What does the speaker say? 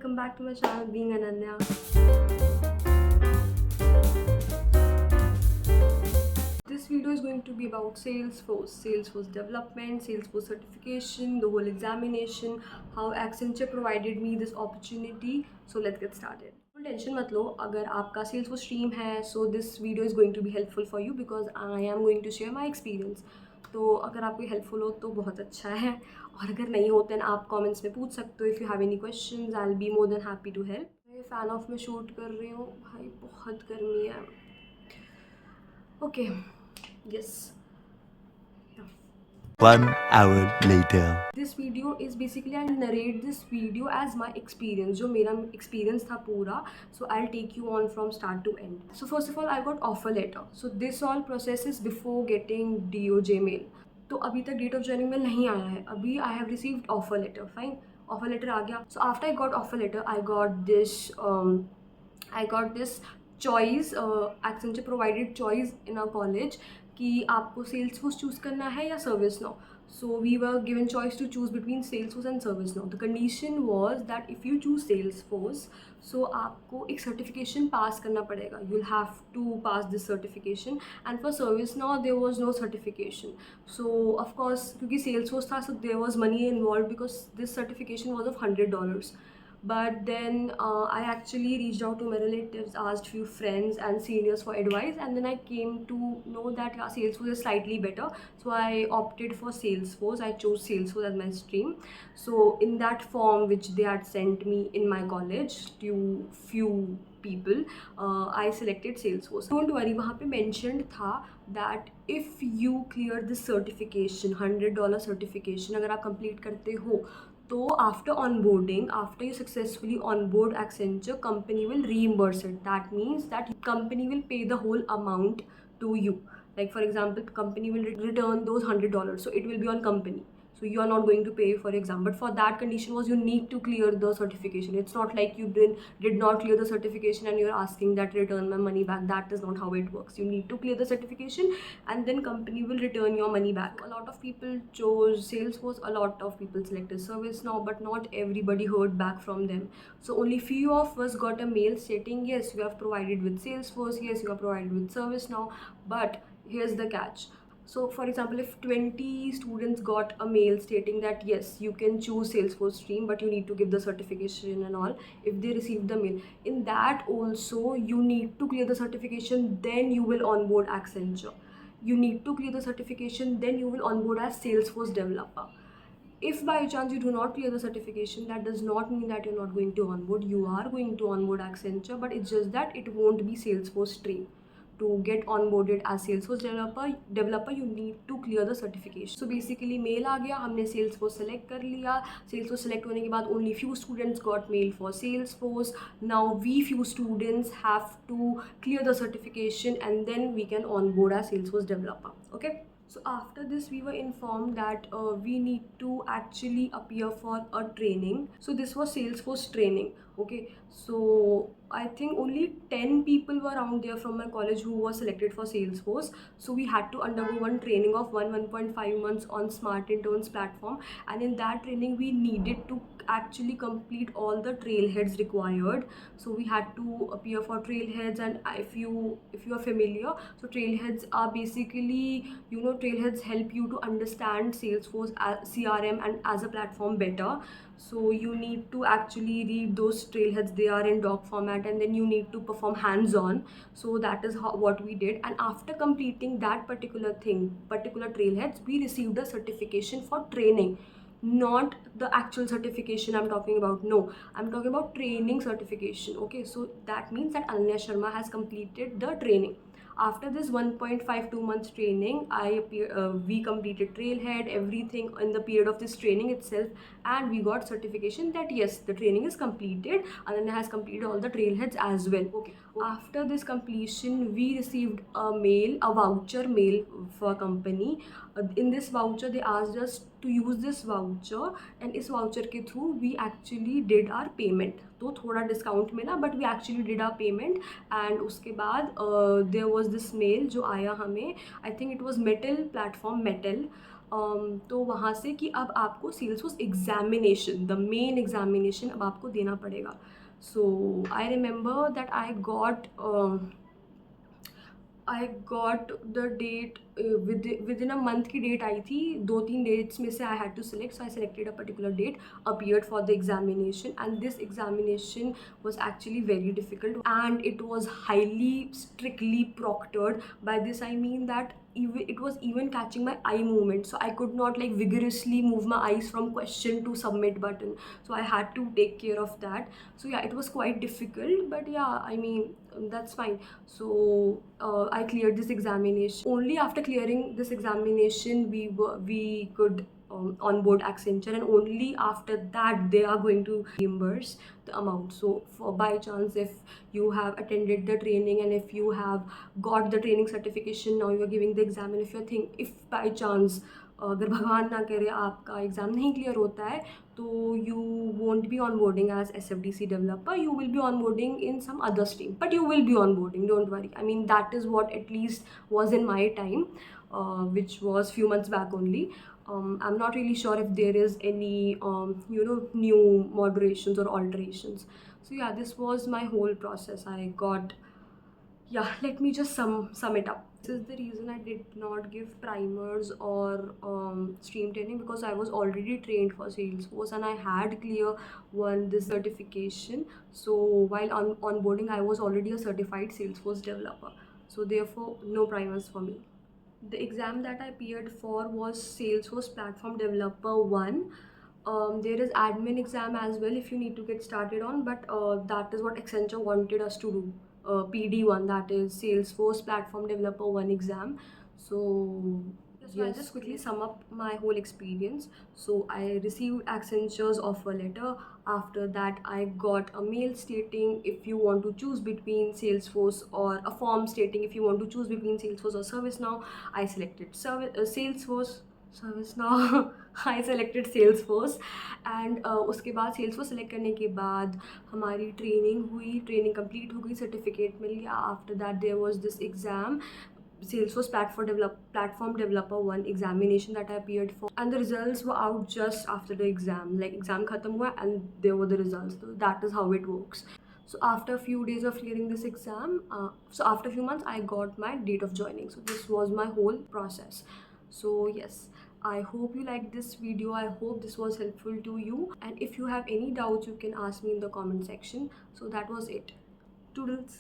welcome back to my channel Being Ananya. This video is going to be about Salesforce development, Salesforce certification, the whole examination, how Accenture provided me this opportunity. So let's get started. Tension मत लो, अगर आपका Salesforce stream है, so this video is going to be helpful for you because I am going to share my experience. तो अगर आपको helpful हो तो बहुत अच्छा है, और अगर नहीं हो तो आप कमेंट्स में पूछ सकते हो. If you have any questions I will be more than happy to help. मैं फ़ैन ऑफ में शूट कर रही हूँ भाई, बहुत गर्मी है. Okay, yes. 1 hour later. This video is basically I'll narrate this video as my experience, जो मेरा experience था पूरा. So I'll take you on from start to end. So first of all I got offer letter. So this all process is before getting DOJ mail. तो अभी तक date of joining mail नहीं आया है. अभी I have received offer letter. Fine, offer letter आ गया. So after I got offer letter I got this choice. Accenture provided choice in our college कि आपको सेल्सफोर्स चूज़ करना है या ServiceNow. So we were given choice to choose between Salesforce and ServiceNow. The condition was that if you choose Salesforce, so आपको एक certification pass करना पड़ेगा. You'll have to pass this certification. And for ServiceNow there was no certification. So of course क्योंकि Salesforce था, so there was money involved because this certification was of $100. But then I actually reached out to my relatives, asked few friends and seniors for advice, and then I came to know that Salesforce is slightly better. So I opted for Salesforce. I chose Salesforce as my stream. So in that form which they had sent me in my college to few people, I selected Salesforce. Don't worry, वहाँ पे mentioned था that if you clear this certification, $100 certification अगर आप complete करते हो, तो after onboarding, after you successfully onboard Accenture, company will reimburse it. That means that company will pay the whole amount to you. Like for example, company will return those $100, so it will be on company. So you are not going to pay for exam. But for that condition was you need to clear the certification. It's not like you did not clear the certification and you're asking that return my money back. That is not how it works. You need to clear the certification and then company will return your money back. A lot of people chose Salesforce, a lot of people selected ServiceNow, but not everybody heard back from them. So only few of us got a mail stating yes, you have provided with Salesforce, yes, you have provided with ServiceNow, but here's the catch. So for example, if 20 students got a mail stating that yes, you can choose Salesforce stream, but you need to give the certification and all, if they receive the mail, in that also you need to clear the certification, then you will onboard Accenture. You need to clear the certification, then you will onboard as Salesforce developer. If by chance you do not clear the certification, that does not mean that you're not going to onboard. You are going to onboard Accenture, but it's just that it won't be Salesforce stream. To get onboarded as Salesforce developer you need to clear the certification. So basically mail आ गया, हमने Salesforce select कर लिया. Salesforce select होने के बाद only few students got mail for Salesforce. Now we few students have to clear the certification and then we can onboard as Salesforce developer. Okay. So after this we were informed that we need to actually appear for a training. So this was Salesforce training. Okay, so I think only 10 people were around there from my college who were selected for Salesforce. So we had to undergo one training of 1.5 months on Smart Interns platform, and in that training we needed to actually complete all the trailheads required. So we had to appear for trailheads, and if you are familiar, so trailheads are basically, trailheads help you to understand Salesforce as CRM and as a platform better. So you need to actually read those trailheads. They are in doc format, and then you need to perform hands-on. So that is what we did, and after completing that particular trailheads, we received a certification for training. Not the actual certification I'm talking about. No, I'm talking about training certification. Okay, so that means that Ananya Sharma has completed the training. After this 1.52 months training, we completed trailhead, everything in the period of this training itself, and we got certification that yes, the training is completed. Ananya has completed all the trailheads as well. Okay. After this completion, we received a voucher mail for company. In this voucher, they asked us to use this voucher, and इस voucher के through we actually did our payment. तो थोड़ा discount मिला, but we actually did our payment. And उसके बाद there was this mail जो आया हमें. I think it was Mettl platform, Mettl. तो वहाँ से कि अब आपको Salesforce examination, the main examination अब आपको देना पड़ेगा. So I remember that I got the date within a month की डेट आई थी. 2-3 डेट्स में से I had to select, so I selected a particular date, appeared for the examination, and this examination was actually very difficult and it was highly strictly proctored. By this I mean that it was even catching my eye movement, so I could not like vigorously move my eyes from question to submit button, so I had to take care of that. So yeah, it was quite difficult, but yeah, I mean, that's fine. So I cleared this examination. Only after clearing this examination we could onboard Accenture, and only after that they are going to reimburse the amount. So for by chance, if you have attended the training and if you have got the training certification, now you are giving the exam, and if by chance अगर भगवान ना करे आपका exam नहीं clear होता है, तो you won't be onboarding as SFDC developer, you will be onboarding in some other stream, but you will be onboarding, don't worry. I mean, that is what at least was in my time, which was few months back only. I'm not really sure if there is any new moderations or alterations. So yeah, this was my whole process. Yeah, let me just sum it up. This is the reason I did not give primers or stream training, because I was already trained for Salesforce and I had won this certification. So while onboarding, I was already a certified Salesforce developer. So therefore, no primers for me. The exam that I appeared for was Salesforce Platform Developer 1. There is admin exam as well if you need to get started on, but that is what Accenture wanted us to do. PD1, that is Salesforce Platform Developer 1 exam. So I'll just quickly sum up my whole experience. So I received Accenture's offer letter. After that, I got a mail stating if you want to choose between Salesforce, or a form stating if you want to choose between Salesforce or ServiceNow. I selected Salesforce. ServiceNow. I selected Salesforce, and उसके बाद Salesforce select करने के बाद हमारी training complete हो गई, certificate मिल गया. After that there was this exam, Salesforce Platform Developer 1 examination that I appeared for, and the results were out just after the exam. Like exam khatam hua and there were the results. So that is how it works. So after a few days of clearing this exam, so after a few months, I got my date of joining. So this was my whole process. So yes, I hope you liked this video. I hope this was helpful to you. And if you have any doubts, you can ask me in the comment section. So that was it. Toodles.